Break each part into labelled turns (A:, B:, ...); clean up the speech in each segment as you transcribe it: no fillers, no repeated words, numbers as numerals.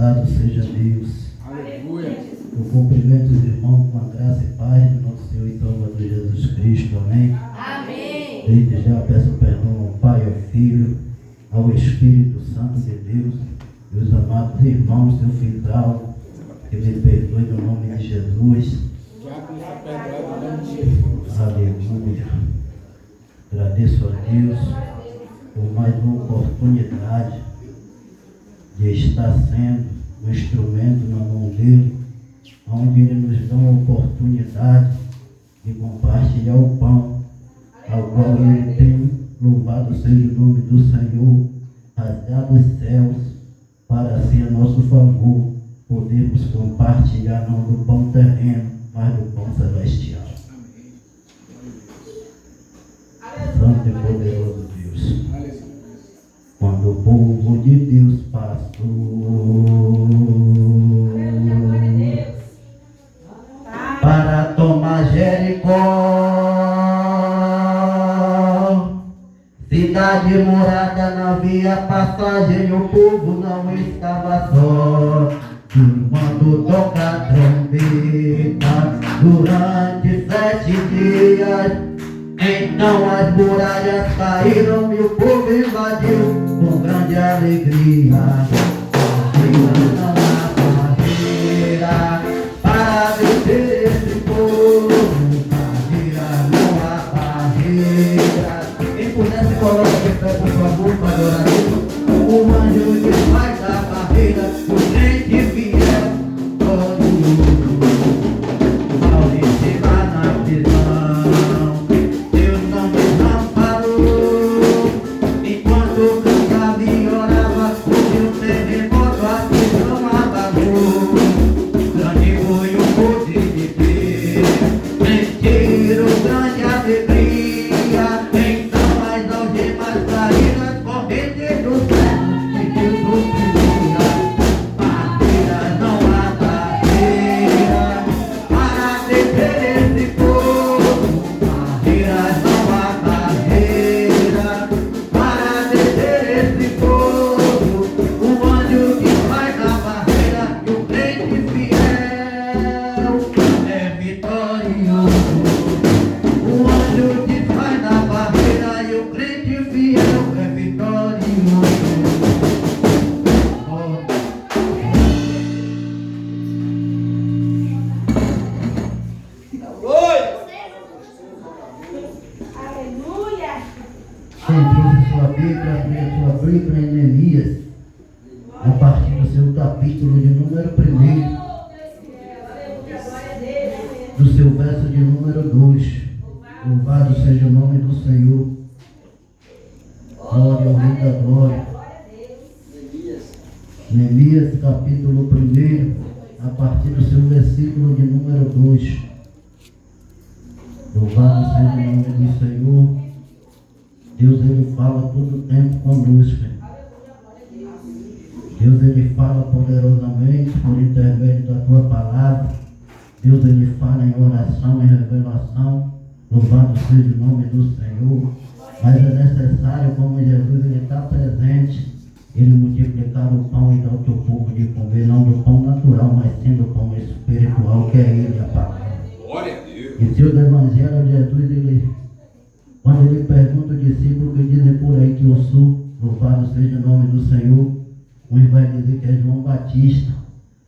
A: Louvado seja Deus.
B: Aleluia.
A: Eu cumprimento os irmãos com a graça e paz do nosso Senhor e Salvador Jesus Cristo. Amém?
C: Amém.
A: Desde já peço perdão ao Pai, ao Filho, ao Espírito Santo de Deus e os amados irmãos, se eu fiz algo, que me perdoe no nome de Jesus.
B: Já que está perdoado no nome de Jesus.
A: Aleluia. Agradeço a Deus por mais uma oportunidade de estar sendo um instrumento na mão dele, onde ele nos dá uma oportunidade de compartilhar o pão, ao qual ele tem, louvado seja o nome do Senhor, rasgado os céus, para assim a nosso favor podermos compartilhar não do pão terreno, mas do pão celestial. Santo e poderoso Deus. Quando o povo de Deus passou para tomar Jericó, cidade morada, não havia passagem, o povo não estava só. Quando toca a trombeta durante 7 dias, então as muralhas caíram e o povo invadiu com grande alegria. Não há barreira para vencer esse povo, barreira, não há barreira. Quem pudesse colocar de pé, por favor, para adorar Deus. O anjo que faz da barreira, o crente fiel, todo mundo ao chegar na prisão. Deus não desamparou, enquanto cantava e orava, houve um terremoto, a prisão abalou. Grande foi o poder de Deus, sentiram grande alegria. Então as algemas caíram, as correntes do céu, e Deus oprimiu. Barreira, não há barreira para vencer esse povo. Barreira, não há barreira para vencer esse povo. O anjo que faz a barreira e o crente fiel é vitorioso. O anjo que faz a barreira e o crente fiel é vitorioso.
C: Aleluia.
A: Quem trouxe sua Bíblia, abrir sua Bíblia em Neemias, a partir do seu capítulo de número 1, do seu verso de número 2. Louvado seja o nome do Senhor. Glória ao Rei da Glória. Neemias, capítulo 1, a partir do seu versículo de número 2. Louvado seja o nome do Senhor. Deus, ele fala todo o tempo conosco. Deus, ele fala poderosamente por intermédio da tua palavra. Deus, ele fala em oração, em revelação. Louvado seja o nome do Senhor. Mas é necessário, como Jesus ele está presente, ele multiplicar o pão e dar ao teu povo de comer, não do pão natural, mas sim do pão espiritual, que é ele, a palavra.
B: Glória a Deus.
A: E se o Evangelho de Jesus, ele, quando ele pergunta ao discípulo que dizem por aí que eu sou, louvado seja o nome do Senhor, uns vai dizer que é João Batista,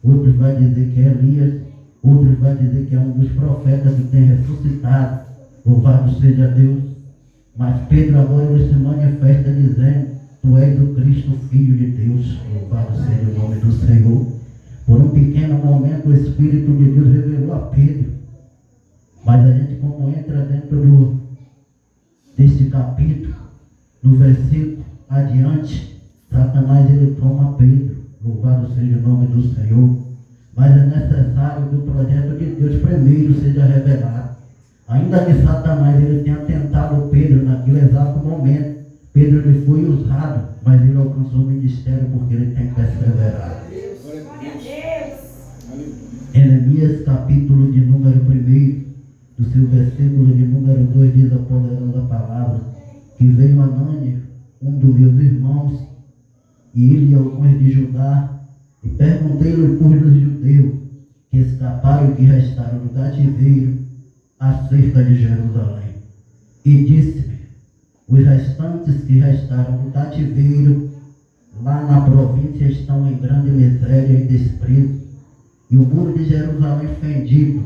A: outros vai dizer que é Elias, outros vai dizer que é um dos profetas que tem ressuscitado, louvado seja Deus. Mas Pedro agora ele se manifesta dizendo: tu és o Cristo, Filho de Deus, louvado seja o nome do Senhor. Por um pequeno momento o Espírito de Deus revelou a Pedro, mas a gente, como entra dentro desse capítulo, no versículo adiante, Satanás ele toma Pedro, louvado seja o nome do Senhor. Mas é necessário que o projeto de Deus primeiro seja revelado. Ainda que Satanás ele tenha tentado Pedro naquele exato momento, Pedro ele foi usado, mas ele alcançou o ministério porque ele tem que perseverar. Neemias, capítulo de número 1, do seu versículo de número 2, diz a poderosa palavra, que veio Anânia, um dos meus irmãos, e ele e alguns de Judá, E perguntei-lhe por dos judeus que escaparam e que restaram do cativeiro acerca de Jerusalém. E disse-me: os restantes que restaram do cativeiro lá na província estão em grande miséria e desprezo, e o muro de Jerusalém fendido,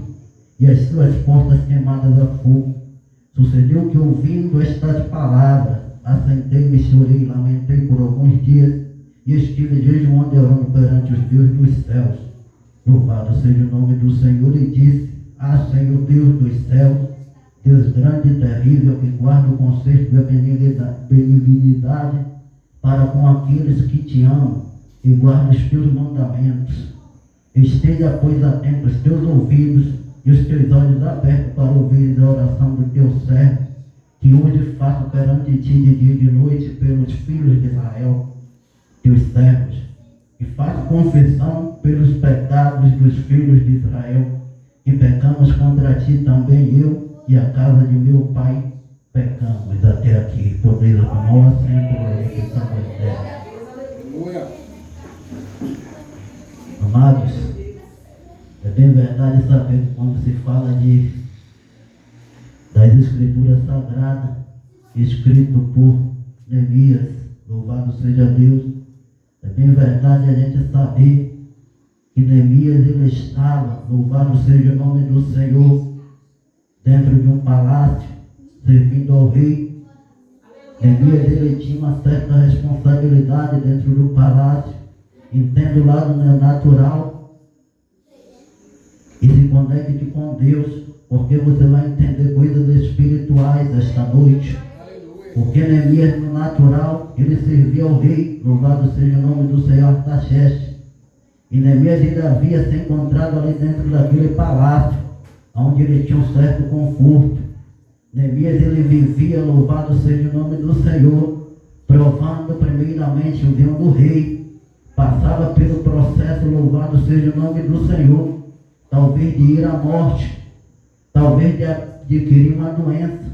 A: e as suas portas queimadas a fogo. Sucedeu que, ouvindo estas palavras, assentei-me, chorei e lamentei por alguns dias, e estive jejuando e orando perante os Deus dos céus. Louvado seja o nome do Senhor, e disse: ah, Senhor Deus dos céus, Deus grande e terrível, que guarda o conserto e a benignidade para com aqueles que te amam e guardam os teus mandamentos. Esteja, pois, atento os teus ouvidos e os teus olhos abertos para ouvir a oração do teu servo, que hoje faço perante ti de dia e de noite pelos filhos de Israel, teus servos, e faço confissão pelos pecados dos filhos de Israel, que pecamos contra ti também eu e a casa de meu pai pecamos até aqui. Podeis tomar o assento aí que está na terra.
B: Aleluia.
A: Amados, é bem verdade saber que quando se fala das Escrituras Sagradas, escrito por Neemias, louvado seja Deus, é bem verdade a gente saber que Neemias ele estava, louvado seja o nome do Senhor, dentro de um palácio, servindo ao rei. Neemias ele tinha uma certa responsabilidade dentro do palácio, entendo o lado natural, e se conecte com Deus, porque você vai entender coisas espirituais esta noite. Porque Neemias no natural, ele servia ao rei, louvado seja o nome do Senhor Artaxerxes. E Neemias ele havia se encontrado ali dentro daquele palácio, onde ele tinha um certo conforto. Neemias ele vivia, louvado seja o nome do Senhor, provando primeiramente o vinho do rei, passava pelo processo, louvado seja o nome do Senhor, talvez de ir à morte, talvez de adquirir uma doença,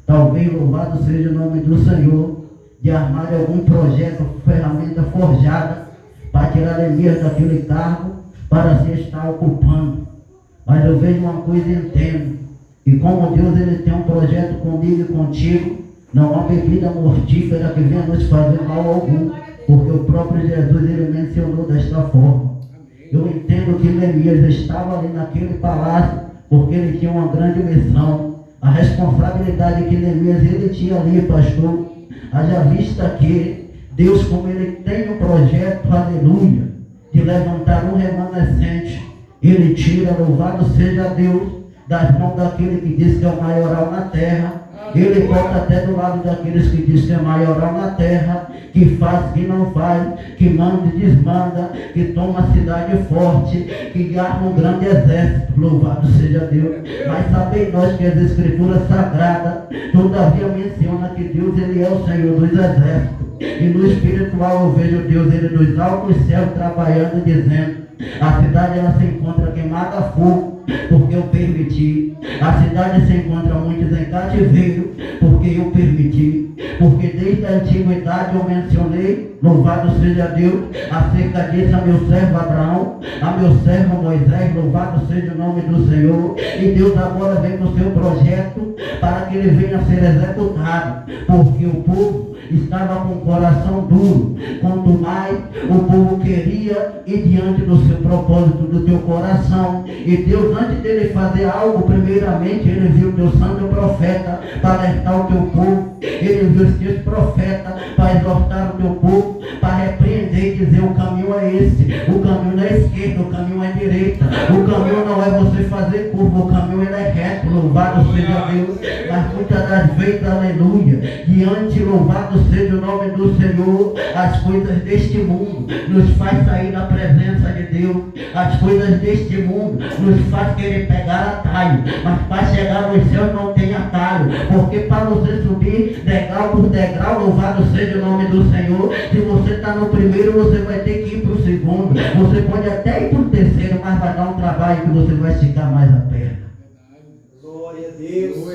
A: talvez, louvado seja o nome do Senhor, de armar algum projeto, ferramenta forjada, para tirar Neemias daquele cargo, para se estar ocupando. Mas eu vejo uma coisa e entendo, e como Deus ele tem um projeto comigo e contigo, não há bebida mortífera que venha nos fazer mal algum, porque o próprio Jesus ele mencionou desta forma. Eu entendo que Neemias estava ali naquele palácio, porque ele tinha uma grande missão. A responsabilidade que Neemias ele tinha ali, pastor, haja vista que Deus, como ele tem um projeto, aleluia, de levantar um remanescente, ele tira, louvado seja Deus, das mãos daquele que diz que é o maioral na terra. Ele bota até do lado daqueles que diz que é maioral na terra, que faz, que não faz, que manda e desmanda, que toma a cidade forte, que arma um grande exército, louvado seja Deus. Mas sabem nós que as Escrituras Sagradas todavia menciona que Deus ele é o Senhor dos exércitos. E no espiritual eu vejo Deus ele dos altos céus trabalhando, dizendo: a cidade ela se encontra queimada a fogo, porque eu permiti. A cidade se encontra muitos em cativeiro, porque eu permiti. Porque desde a antiguidade eu mencionei, louvado seja Deus, acerca disso a meu servo Abraão, a meu servo Moisés, louvado seja o nome do Senhor. E Deus agora vem com o seu projeto para que ele venha a ser executado, porque o povo estava com o coração duro. Quanto mais o povo queria ir diante do seu propósito, do teu coração. E Deus, antes dele fazer algo, primeiramente ele viu o teu santo profeta para alertar o teu povo. Ele viu os teus profetas para exortar o teu povo, para repreender e dizer: o caminho é esse, o caminho não é esquerdo, o caminho é direita, o caminho não é você fazer curva, o caminho ele é reto, louvado seja Deus. Mas muitas das vezes, aleluia, diante, louvado seja o nome do Senhor, as coisas deste mundo nos faz sair da presença de Deus. As coisas deste mundo nos faz querer pegar atalho, mas para chegar aos céus não tem atalho, porque para você subir degrau por degrau, louvado seja o nome do Senhor, se você está no primeiro, você vai ter que ir para o segundo, você pode até ir para o terceiro, mas vai dar um trabalho que você vai esticar mais a perna.
C: Glória a Deus.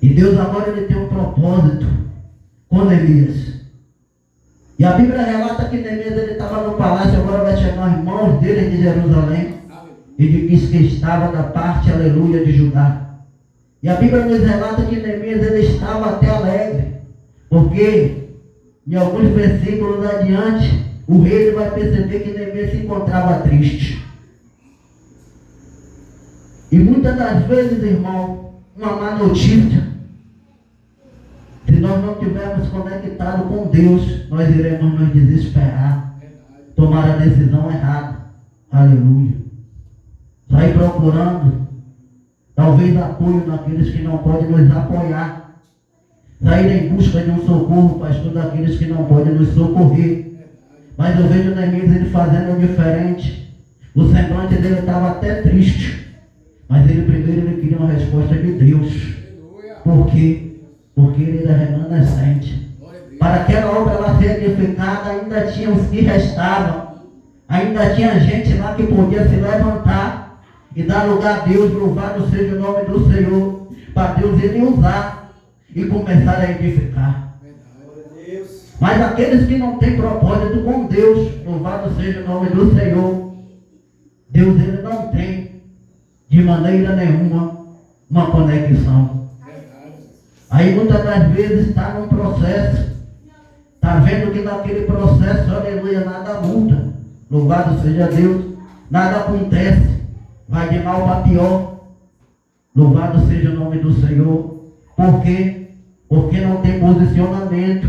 A: E Deus agora ele tem um propósito com Neemias. E a Bíblia relata que Neemias ele estava no palácio, agora vai chegar um irmão fronteira de Jerusalém e de que estava da parte, aleluia, de Judá. E a Bíblia nos relata que Neemias ele estava até alegre, porque em alguns versículos adiante, o rei ele vai perceber que Neemias se encontrava triste. E muitas das vezes, irmão, uma má notícia, se nós não estivermos conectados com Deus, nós iremos nos desesperar, tomar a decisão errada. Aleluia. Sair procurando, talvez apoio naqueles que não podem nos apoiar. Sair em busca de um socorro, pastor, daqueles que não podem nos socorrer. Mas eu vejo Neemias ele fazendo diferente. O semblante dele estava até triste. Mas ele primeiro ele queria uma resposta de Deus. Por quê? Porque ele era remanescente. Para aquela obra ela ser edificada, ainda tinha os que restavam. Ainda tinha gente lá que podia se levantar e dar lugar a Deus. Louvado seja o nome do Senhor. Para Deus ele usar e começar a edificar. Mas aqueles que não têm propósito com Deus, louvado seja o nome do Senhor, Deus ele não tem de maneira nenhuma uma conexão. Aí muitas das vezes está num processo, está vendo que naquele processo, aleluia, nada muda. Louvado seja Deus, nada acontece, vai de mal para pior. Louvado seja o nome do Senhor. Por quê? Porque não tem posicionamento,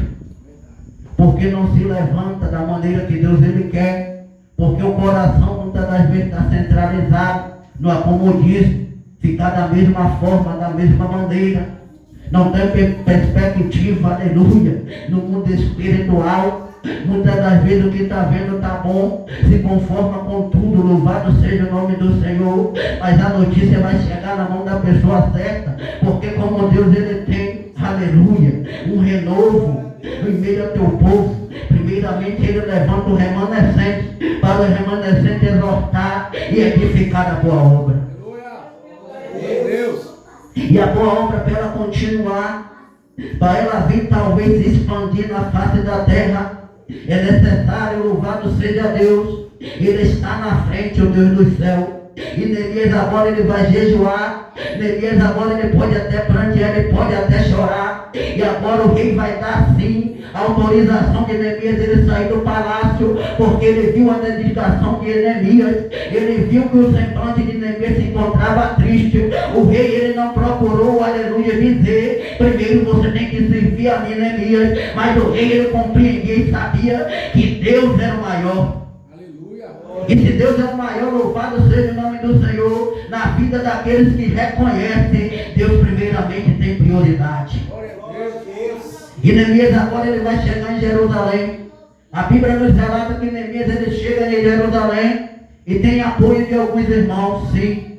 A: porque não se levanta da maneira que Deus ele quer, porque o coração muitas das vezes está centralizado no acomodismo, ficar da mesma forma, da mesma maneira, não tem perspectiva, aleluia, no mundo espiritual. Muitas das vezes o que está vendo está bom, se conforma com tudo, louvado seja o nome do Senhor, mas a notícia vai chegar na mão da pessoa certa, porque como Deus ele tem, aleluia, um renovo no meio ao teu povo. Primeiramente ele levanta o remanescente, para o remanescente exortar e edificar a boa obra. E a boa obra para ela continuar, para ela vir talvez se expandir na face da terra, é necessário, louvado seja Deus, ele está na frente, o Deus do céu. E Neemias agora ele vai jejuar, Neemias agora ele pode até prantear, ele pode até chorar, e agora o rei vai dar sim a autorização de Neemias ele sair do palácio, porque ele viu a dedicação de Neemias, ele viu que o semblante de Neemias se encontrava triste. O rei ele não procurou, aleluia, dizer, primeiro você tem que servir a mim, Neemias, mas o rei ele compreendia e sabia que Deus era o maior. E se Deus é o maior, louvado seja o nome do Senhor, na vida daqueles que reconhecem, Deus primeiramente tem prioridade. E Neemias agora ele vai chegar em Jerusalém. A Bíblia nos relata que Neemias ele chega em Jerusalém e tem apoio de alguns irmãos, sim.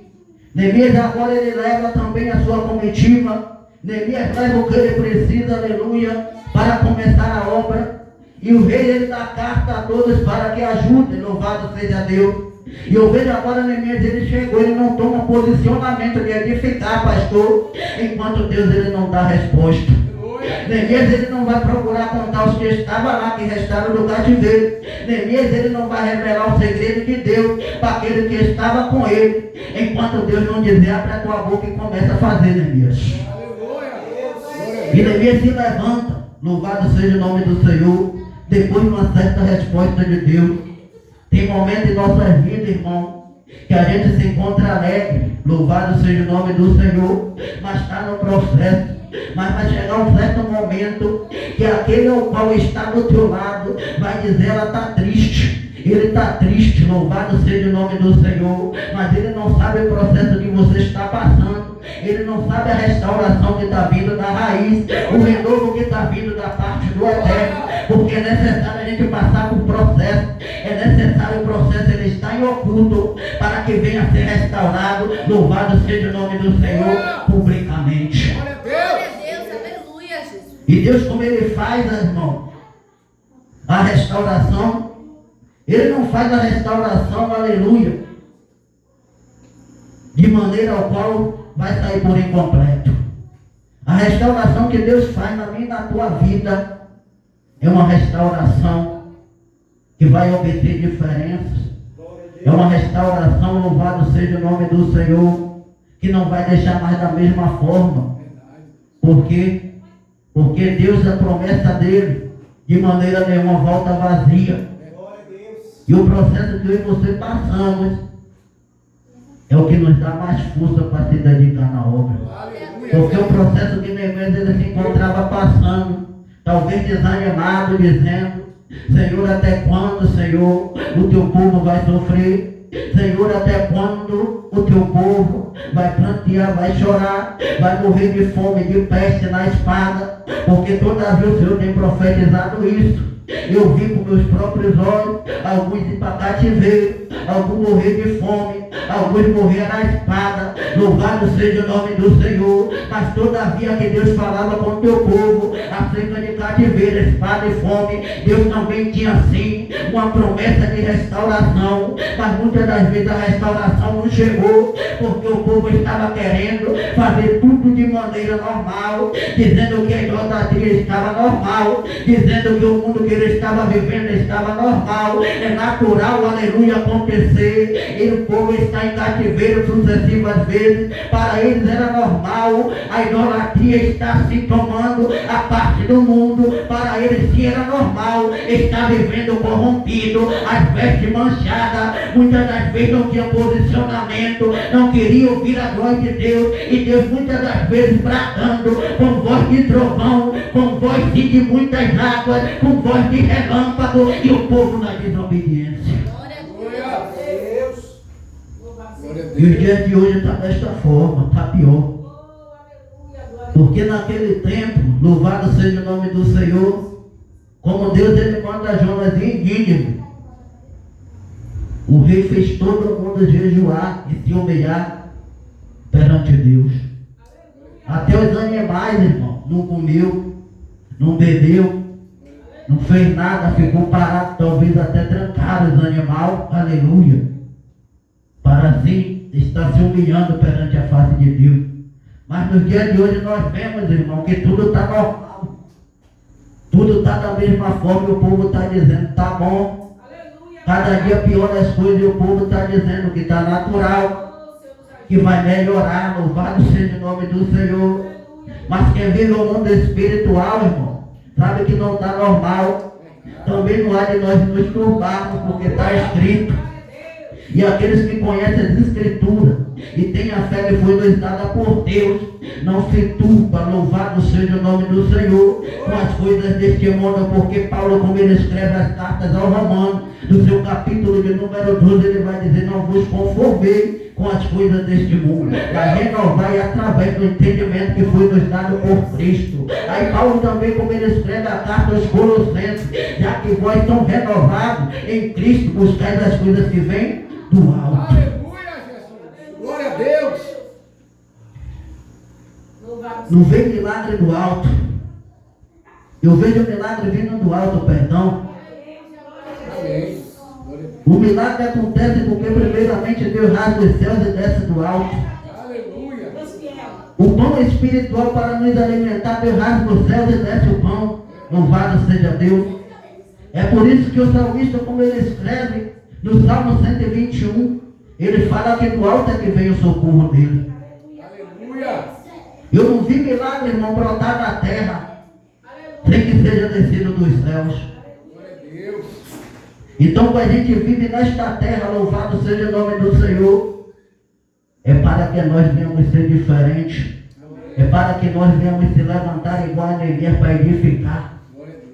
A: Neemias agora ele leva também a sua comitiva. Neemias leva o que ele precisa, aleluia, para começar a obra. E o rei ele dá carta a todos para que ajudem, louvado seja Deus. E eu vejo agora Neemias, ele chegou, ele não toma posicionamento de edificar, pastor, enquanto Deus ele não dá resposta. Neemias ele não vai procurar contar os que estavam lá, que restaram do cativeiro. Neemias ele não vai revelar o segredo de Deus para aquele que estava com ele, enquanto Deus não dizer, abre a tua boca e começa a fazer, Neemias. E Neemias se levanta, louvado seja o nome do Senhor, depois de uma certa resposta de Deus. Tem momentos em nossas vidas, irmão, que a gente se encontra alegre, louvado seja o nome do Senhor, mas está no processo. Mas vai chegar um certo momento que aquele ao qual está do teu lado vai dizer, ela está triste. Ele está triste, louvado seja o nome do Senhor, mas ele não sabe o processo que você está passando. Ele não sabe a restauração que está vindo da raiz, o renovo que está vindo da parte do Eterno, porque é necessário a gente passar por processo, é necessário o processo, ele está em oculto, para que venha a ser restaurado, louvado seja o nome do Senhor, publicamente.
D: Glória a Deus, aleluia, Jesus.
A: E Deus, como ele faz, irmão, a restauração, ele não faz a restauração, aleluia, de maneira ao qual vai sair por incompleto. A restauração que Deus faz na minha e na tua vida é uma restauração que vai obter diferenças. É uma uma restauração, louvado seja o nome do Senhor, que não vai deixar mais da mesma forma. Por quê? Porque Deus, a promessa dele, de maneira nenhuma volta vazia. E o processo que eu e você passamos é o que nos dá mais força para se dedicar na obra. Porque o processo que Neemias ele se encontrava passando, talvez desanimado, dizendo: Senhor, até quando, Senhor, o teu povo vai sofrer? Senhor, até quando o teu povo vai plantear, vai chorar, vai morrer de fome, de peste na espada? Porque todavia o Senhor tem profetizado isso. Eu vi com meus próprios olhos alguns ir para cativeiro, alguns morrer de fome, alguns morrer na espada. Louvado seja o nome do Senhor. Mas todavia que Deus falava com o teu povo acerca de cativeiro, espada e fome, Deus também tinha sim uma promessa de restauração. Mas muitas das vezes a restauração não chegou, porque o povo estava querendo fazer tudo de maneira normal, dizendo que a idolatria estava normal, dizendo que o mundo que ele estava vivendo estava normal. É natural, aleluia, acontecer. E o povo está em cativeiro sucessivas vezes. Para eles era normal. A idolatria está se tomando a parte do mundo. Para eles sim era normal. Está vivendo corrompido, as vestes manchadas. Muitas das vezes não tinha posicionamento, não queria ouvir a voz de Deus. E Deus muitas das vezes bradando com voz de trovão, com voz de muitas águas, com voz de relâmpago, e o povo na desobediência.
D: Glória a Deus.
A: E os dias de hoje está desta forma, está pior. Porque naquele tempo, louvado seja o nome do Senhor, como Deus ele manda Jonas em Nínive, o rei fez todo mundo jejuar e se humilhar perante Deus. Até os animais, irmão, não comeu, não bebeu, não fez nada, ficou parado, talvez até trancado os animais, aleluia, para assim estar se humilhando perante a face de Deus. Mas nos dias de hoje nós vemos, irmão, que tudo está normal, tudo está da mesma forma, e o povo está dizendo: está bom, cada dia pior as coisas, e o povo está dizendo que está natural, que vai melhorar. Louvado seja o nome do Senhor. Mas quem vive o mundo espiritual, irmão, sabe que não está normal. Também não há de nós nos turbarmos, porque está escrito. E aqueles que conhecem as Escrituras e têm a fé que foi nos dada por Deus, não se turba, louvado seja o nome do Senhor, com as coisas deste mundo. Porque Paulo, como ele escreve as cartas ao Romano, no seu capítulo de número 12, ele vai dizer: não vos conformei com as coisas deste mundo, mas renovai através do entendimento que foi nos dado por Cristo. Aí Paulo também, como ele escreve a carta aos Colossenses: já que vós são renovados em Cristo, buscais as coisas que vêm do alto.
B: Aleluia, Jesus. Glória a Deus.
A: Não vem milagre do alto. Eu vejo o milagre vindo do alto, perdão.
B: Amém.
A: O milagre acontece porque primeiramente Deus rasga os céus e desce do alto.
B: Aleluia.
A: O pão espiritual para nos alimentar, Deus rasga os céus e desce o pão. Louvado seja Deus. É por isso que o salmista, como ele escreve no Salmo 121, ele fala que do alto é que vem o socorro dele.
B: Aleluia.
A: Eu não vi milagre, irmão, brotar da terra sem que seja descido dos céus.
B: Glória a Deus.
A: Então, quando a gente vive nesta terra, louvado seja o nome do Senhor, é para que nós venhamos ser diferentes. É para que nós venhamos se levantar igual a Neemias para edificar.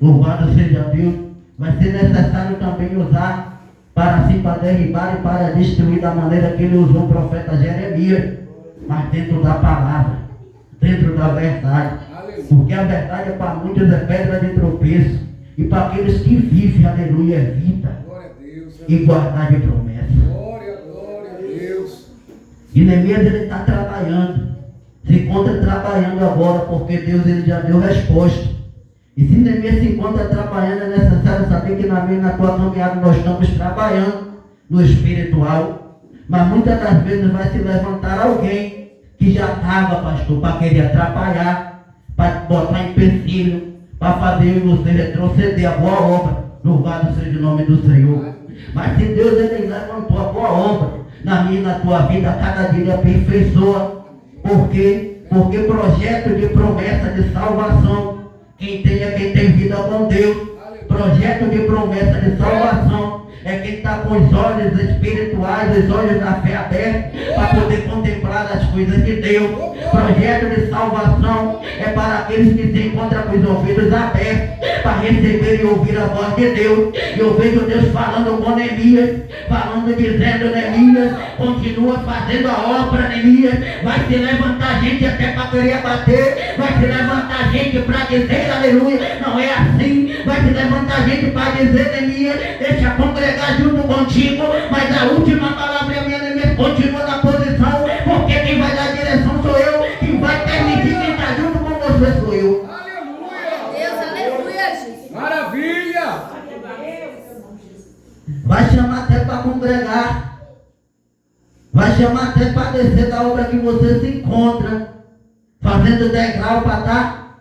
A: Louvado seja Deus. Vai ser necessário também usar para assim, para derribar e para destruir da maneira que ele usou o profeta Jeremias, mas dentro da palavra, dentro da verdade. Porque a verdade para muitos é pedra de tropeço, e para aqueles que vivem, aleluia, é vida e guardar de promessa.
B: Glória a Deus.
A: E Neemias ele está trabalhando, se encontra trabalhando agora, porque Deus ele já deu resposta. E se Neemias se encontra trabalhando, é necessário saber que na minha e na tua caminhada nós estamos trabalhando no espiritual. Mas muitas das vezes vai se levantar alguém que já estava, pastor, para querer atrapalhar, para botar empecilho, para fazer eu e você retroceder a boa obra. Louvado seja o nome do Senhor. Mas se Deus ele levantou a boa ali na tua vida, cada dia ele aperfeiçoa. Por quê? Porque projeto de promessa de salvação, quem tem vida com Deus, projeto de promessa de salvação, é quem está com os olhos espirituais, os olhos da fé abertos, para poder contemplar as coisas de Deus. Projeto de salvação é para aqueles que se encontram com os ouvidos abertos, para receber e ouvir a voz de Deus. E eu vejo Deus falando com Neemias, falando, dizendo: Neemias, continua fazendo a obra, Neemias. Vai se levantar gente até para querer bater, vai se levantar gente para dizer aleluia, não é assim. Vai se levantar gente para dizer: Neemias, deixa congregar junto contigo, mas a última palavra é minha, Neemias, continua na posição, porque quem vai dar direção sou eu, quem vai permitir quem está junto com você sou eu.
B: Maravilha!
A: Vai chamar até para congregar, vai chamar até para descer da obra que você se encontra, fazendo degrau para estar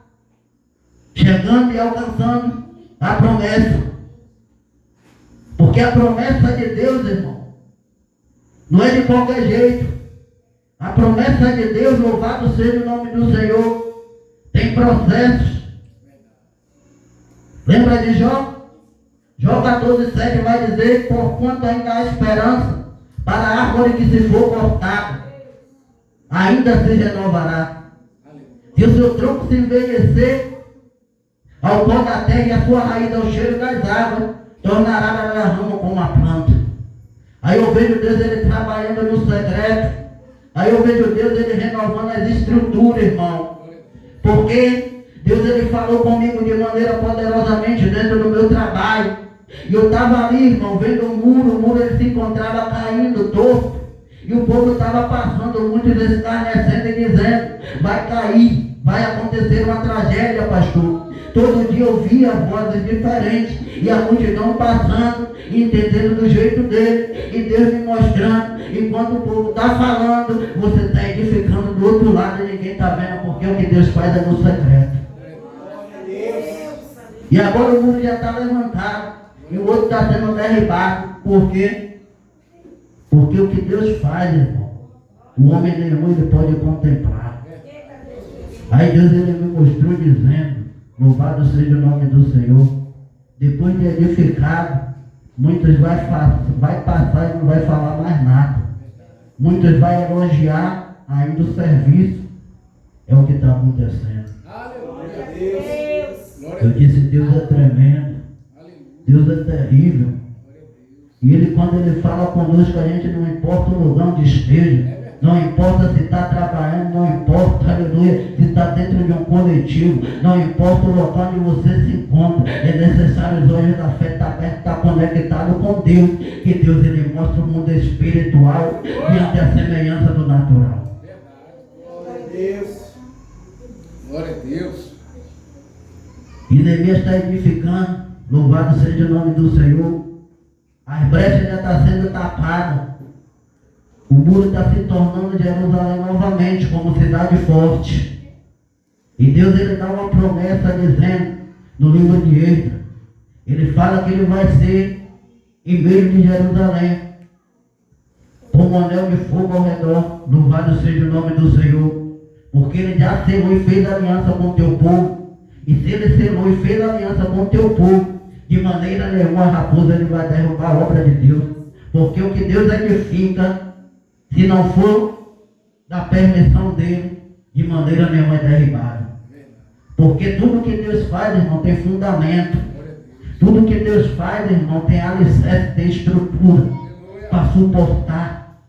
A: chegando e alcançando a promessa. Porque a promessa de Deus, irmão, não é de qualquer jeito. A promessa de Deus, louvado seja o nome do Senhor, tem processos. Lembra de Jó? Jó 14:7 vai dizer: porquanto ainda há esperança para a árvore que se for cortada, ainda se renovará. E o seu tronco se envelhecer ao pó da terra, e a sua raiz ao cheiro das águas, tornará a rama como a planta. Aí eu vejo Deus ele trabalhando no secreto. Aí eu vejo Deus ele renovando as estruturas, irmão. Porque Deus ele falou comigo de maneira poderosamente dentro do meu trabalho. E eu estava ali, irmão, vendo o muro ele se encontrava caindo, torto. E o povo estava passando, muitos escarnecendo e dizendo: vai cair, vai acontecer uma tragédia, pastor. Todo dia eu via vozes diferentes, e a multidão passando, entendendo do jeito dele, e Deus me mostrando. Enquanto o povo está falando, você está edificando do outro lado e ninguém está vendo, porque o que Deus faz é no secreto. E agora o muro já está levantado, e o outro está sendo derribado. Por quê? Porque o que Deus faz, irmão, o homem nenhum ele pode contemplar. Aí Deus ele me mostrou dizendo: louvado seja o nome do Senhor. Depois de edificado, muitos vai passar e não vai falar mais nada. Muitos vai elogiar ainda o serviço. É o que está acontecendo. Eu disse: Deus é tremendo, Deus é terrível. E Ele, quando Ele fala conosco, a gente não importa o lugar onde esteja, não importa se está trabalhando, não importa, aleluia, se está dentro de um coletivo, não importa o local onde você se encontra, é necessário os olhos da fé estar perto, estar conectado com Deus, que Deus ele mostra o mundo espiritual diante a semelhança do natural.
C: Glória a Deus.
B: Glória a Deus.
A: E Neemias está edificando, louvado seja o nome do Senhor. As brechas já estão sendo tapadas. O muro está se tornando Jerusalém novamente como cidade forte. E Deus ele dá uma promessa dizendo no livro de Êxodo, ele fala que ele vai ser em meio de Jerusalém, com um anel de fogo ao redor. Louvado seja o nome do Senhor, porque ele já selou e fez aliança com o teu povo. E se ele selou e fez aliança com o teu povo, de maneira nenhuma a raposa ele vai derrubar a obra de Deus. Porque o que Deus edifica, se não for da permissão dele, de maneira nenhuma é derribado. Porque tudo que Deus faz, irmão, tem fundamento. Tudo que Deus faz, irmão, tem alicerce, tem estrutura para suportar.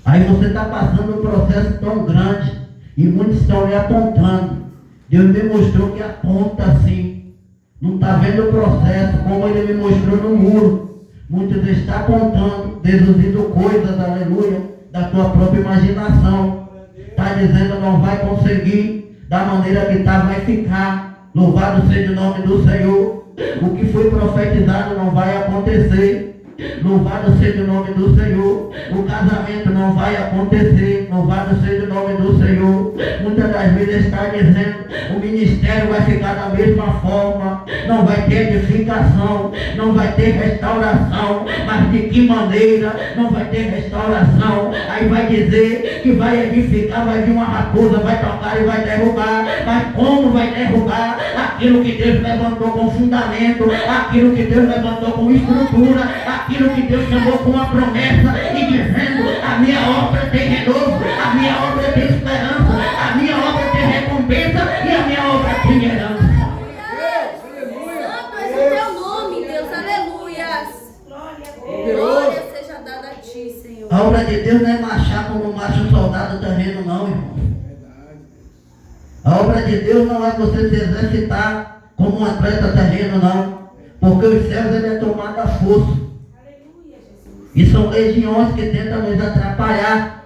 A: Aí você está passando um processo tão grande e muitos estão lhe apontando. Deus me mostrou que aponta assim. Não está vendo o processo como ele me mostrou no muro. Muitos estão apontando, deduzindo coisas, aleluia, da tua própria imaginação. Está dizendo não vai conseguir, da maneira que está vai ficar. Louvado seja o nome do Senhor. O que foi profetizado não vai acontecer. Louvado seja o nome do Senhor. O casamento não vai acontecer. Louvado seja o nome do Senhor. Muitas das vezes está dizendo, o ministério vai ficar da mesma forma. Não vai ter edificação, não vai ter restauração. Mas de que maneira não vai ter restauração? Aí vai dizer que vai edificar, vai vir uma raposa, vai tocar e vai derrubar. Mas como vai derrubar aquilo que Deus levantou com fundamento, aquilo que Deus levantou com estrutura, aquilo que Deus chamou com uma promessa e dizendo, a minha obra tem renovo, a minha obra tem esperança, a minha obra tem recompensa e a minha obra tem herança.
E: Santo é o teu nome, Deus, aleluias. Glória seja dada a ti, Senhor.
A: A obra de Deus não é marchar como marcha um soldado terreno, não, irmão. A obra de Deus não é você se exercitar como um atleta terreno, não. Porque os céus ele é tomado a força. E são legiões que tentam nos atrapalhar.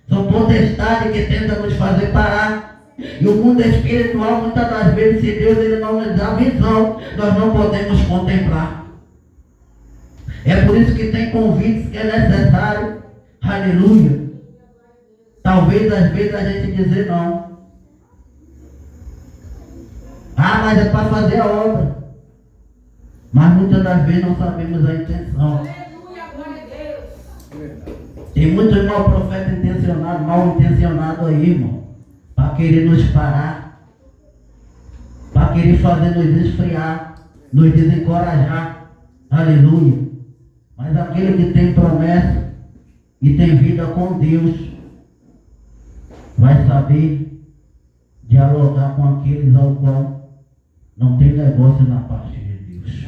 A: São potestades que tentam nos fazer parar. E o mundo espiritual, muitas das vezes, se Deus ele não nos dá visão, nós não podemos contemplar. É por isso que tem convites que é necessário. Aleluia. Talvez às vezes a gente dizer não. Ah, mas é para fazer a obra. Mas muitas das vezes não sabemos a intenção. Tem muitos mal profetas intencionados, mal intencionados aí, irmão. Para querer nos parar. Para querer fazer nos esfriar. Nos desencorajar. Aleluia. Mas aquele que tem promessa e tem vida com Deus vai saber dialogar com aqueles ao qual não tem negócio na parte de Deus.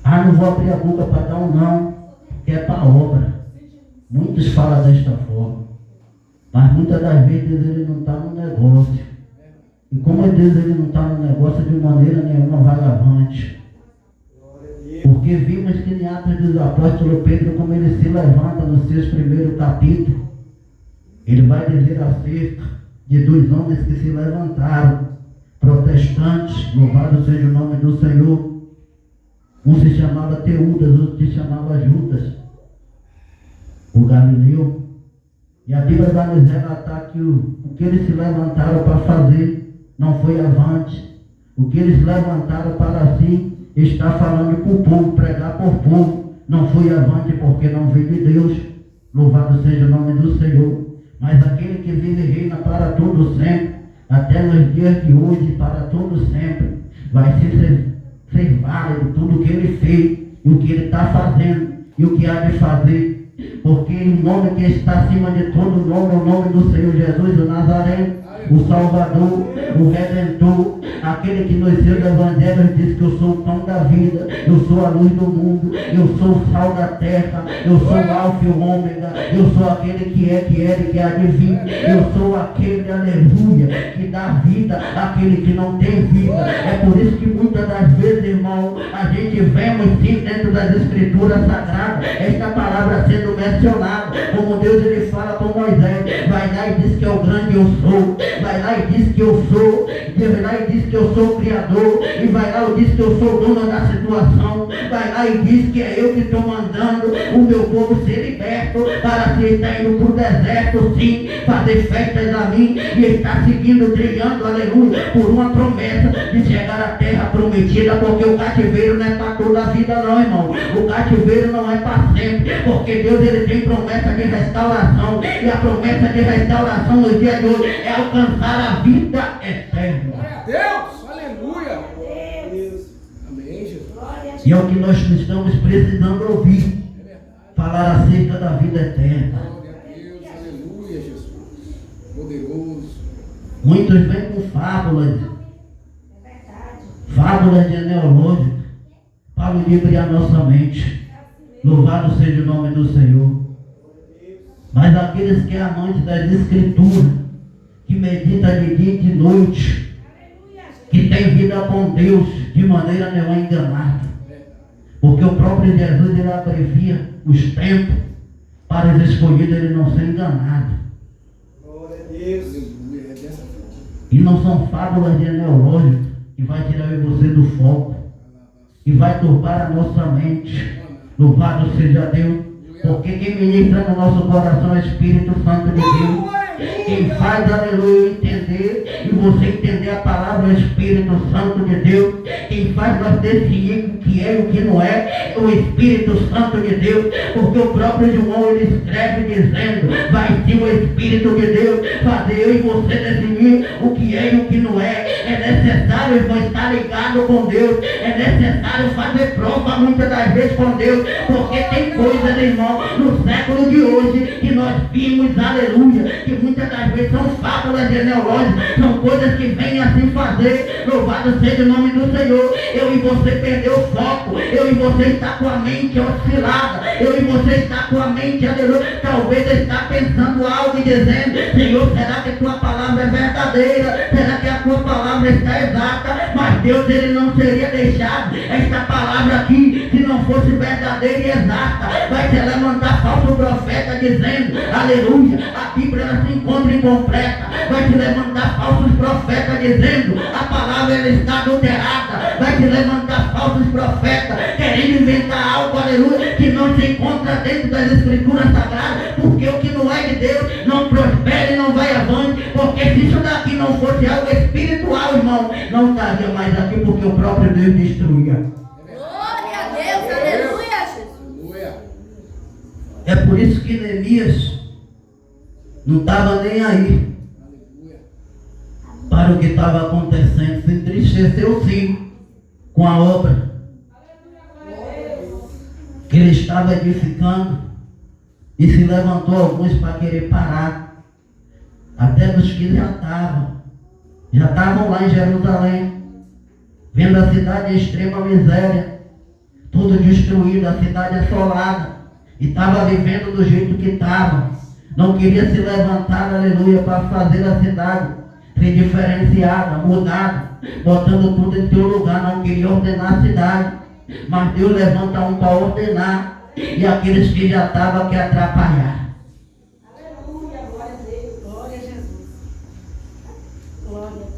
A: Ah, não vou abrir a boca para dar um não, porque é para a obra. Muitos falam desta forma. Mas muitas das vezes ele não está no negócio. E como Deus ele não está no negócio, de maneira nenhuma vai avante. Porque vimos que em Atos dos Apóstolos, Pedro, como ele se levanta nos seus primeiros capítulos, ele vai dizer acerca de dois homens que se levantaram, protestantes, louvado seja o nome do Senhor. Um se chamava Teudas, outro se chamava Judas, o Galileu. E a Bíblia vai nos relatar que o que eles se levantaram para fazer não foi avante. O que eles levantaram para si, está falando para o povo, pregar por povo, não foi avante porque não veio de Deus. Louvado seja o nome do Senhor. Mas aquele que vive e reina para todo sempre, até nos dias de hoje, para todo sempre, vai ser válido tudo o que ele fez, e o que ele está fazendo, e o que há de fazer. Porque o nome que está acima de todo nome é o nome do Senhor Jesus, o Nazareno, o Salvador, o Redentor, aquele que nos seus evangelhos diz que eu sou o pão da vida, eu sou a luz do mundo, eu sou o sal da terra, eu sou o alfa e o ômega, eu sou aquele que era e que há de vir, eu sou aquele, aleluia, que dá vida àquele que não tem vida. É por isso que muitas das vezes, irmão, a gente vemos sim dentro das escrituras sagradas, esta palavra sendo mencionada, como Deus ele fala com Moisés, vai lá e diz que é o grande eu sou, vai lá e diz que eu sou, vai lá e diz que eu sou o Criador, e vai lá e diz que eu sou o dono da situação, vai lá e diz que é eu que estou mandando o meu povo ser liberto, para se estar indo para o deserto, sim, fazer festas a mim, e estar seguindo, trilhando, aleluia, por uma promessa de chegar à terra prometida, porque o cativeiro não é para toda a vida não, irmão, o cativeiro não é para sempre, porque Deus ele tem promessa de restauração, e a promessa de restauração no dia de hoje é alcançar a vida eterna.
B: Glória a Deus, aleluia. Amém, Jesus.
A: E é o que nós estamos precisando ouvir, falar acerca da vida eterna.
B: Glória a Deus, aleluia, Jesus. Poderoso.
A: Muitos vêm com fábulas, fábulas genealógicas, para ludibriar nossa mente. Louvado seja o nome do Senhor. Mas aqueles que é amantes das escrituras, que medita de dia e de noite, que tem vida com Deus, de maneira nenhuma enganada. Porque o próprio Jesus ele abrevia os tempos para os escolhidos ele não ser enganado. E não são fábulas genealógicas que vai tirar você do foco. que vai turbar a nossa mente. Louvado seja Deus, porque quem ministra no nosso coração é o Espírito Santo de Deus. Quem faz, aleluia, entender e você entender a palavra é o Espírito Santo de Deus. Quem faz nós decidir o que é e o que não é o Espírito Santo de Deus, porque o próprio João ele escreve dizendo: vai sim o Espírito de Deus fazer eu e você decidir o que é e o que não é. É necessário, irmão, estar ligado com Deus. É necessário fazer prova muitas das vezes com Deus, porque tem coisas, irmão, no século de hoje que nós vimos, aleluia, que muitas das vezes são fábulas genealógicas, são coisas que vêm assim fazer. Louvado seja o nome do Senhor. Eu e você perdeu o foco, eu e você está com a mente oscilada, eu e você está com a mente, aleluia, talvez está pensando algo e dizendo: Senhor, será que tua palavra é verdadeira? Será que a tua palavra está exata? Mas Deus, ele não teria deixado esta palavra aqui se não fosse verdadeira e exata. Vai se levantar falso profeta dizendo, aleluia, a Bíblia ela se encontra incompleta. Vai se levantar falsos profetas dizendo, a palavra ela está adulterada. Vai se levantar falsos profetas querendo inventar algo, aleluia, que não se encontra dentro das escrituras sagradas, porque o que não é de Deus não prospera e não vai avante. Porque se isso daqui não fosse algo espiritual, irmão, não estaria mais aqui, porque o próprio Deus destruía.
E: Glória a Deus, aleluia, Jesus.
A: É por isso que Neemias não estava nem aí para o que estava acontecendo. Se entristeceu sim com a obra que ele estava edificando, e se levantou alguns para querer parar, até dos que já estavam lá em Jerusalém, vendo a cidade em extrema miséria, tudo destruído, a cidade assolada, e estava vivendo do jeito que estava. Não queria se levantar, aleluia, para fazer a cidade ser diferenciada, mudada, botando tudo em seu lugar. Não queria ordenar a cidade, mas Deus levanta um para ordenar, e aqueles que já estavam quer atrapalhar.
D: Aleluia, glória a Deus, glória a Jesus. Glória a Deus.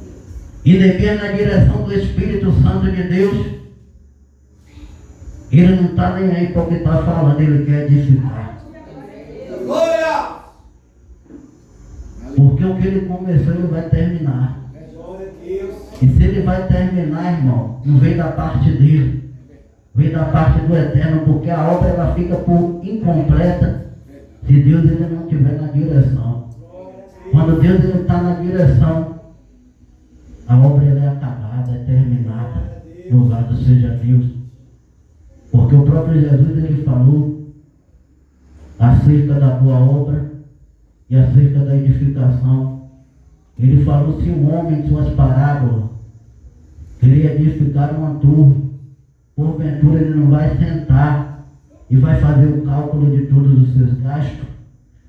A: E Neemias, na direção do Espírito Santo de Deus, ele não está nem aí para o que está falando, ele quer edificar.
C: Glória!
A: Porque o que ele começou, ele vai terminar.
C: Glória a Deus.
A: E se ele vai terminar, irmão, não vem da parte dele, vem da parte do Eterno, porque a obra ela fica por incompleta se Deus ele não estiver na direção. Quando Deus ele está na direção, a obra ela é acabada, é terminada. Louvado seja Deus. Porque o próprio Jesus ele falou acerca da boa obra e acerca da edificação. Ele falou: se um homem em suas parábolas queria edificar uma torre, porventura ele não vai sentar e vai fazer o cálculo de todos os seus gastos.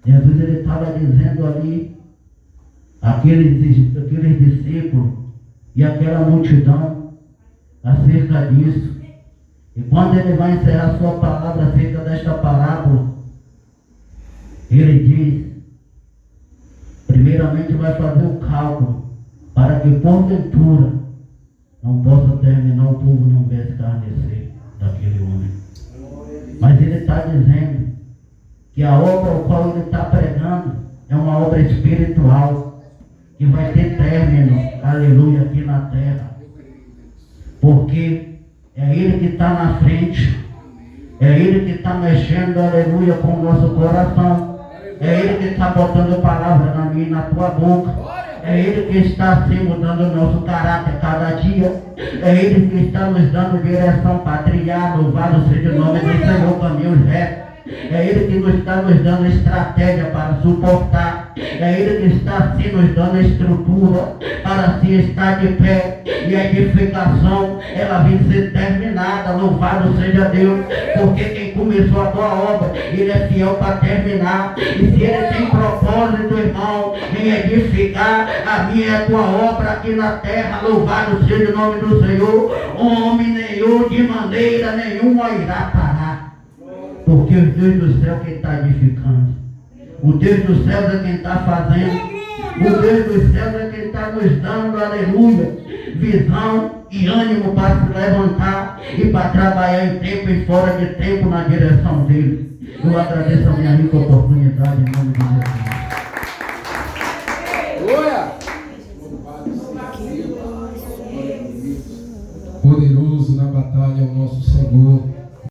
A: Jesus ele estava dizendo ali aqueles discípulos e aquela multidão acerca disso. E quando ele vai encerrar sua palavra acerca desta parábola, ele diz: primeiramente vai fazer o cálculo, para que porventura não possa terminar, o povo não vai escarnecer daquele homem. Mas ele está dizendo que a obra ao qual ele está pregando é uma obra espiritual, que vai ter término, aleluia, aqui na terra. Porque é ele que está na frente, é ele que está mexendo, aleluia, com o nosso coração. É ele que está botando palavra na minha e na tua boca. É ele que está assim mudando o nosso caráter cada dia. É ele que está nos dando direção para trilhar. Louvado seja o nome do Senhor, caminhos retos. É ele que nos está nos dando estratégia para suportar. É ele que está assim nos dando estrutura para assim estar de pé. E a edificação ela vem ser terminada. Louvado seja Deus. Porque quem começou a boa obra, ele é fiel para terminar. E se ele tem propósito, irmão, em edificar a minha e a tua obra aqui na terra, louvado seja o nome do Senhor, homem nenhum de maneira nenhuma irá parar. Porque o Deus do céu quem está edificando, o Deus dos céus é quem está fazendo, o Deus dos céus é quem está nos dando, aleluia, visão e ânimo para se levantar e para trabalhar em tempo e fora de tempo na direção dele. Eu agradeço a minha rica oportunidade em nome de Jesus.
B: Glória.
F: Poderoso na batalha é o nosso Senhor.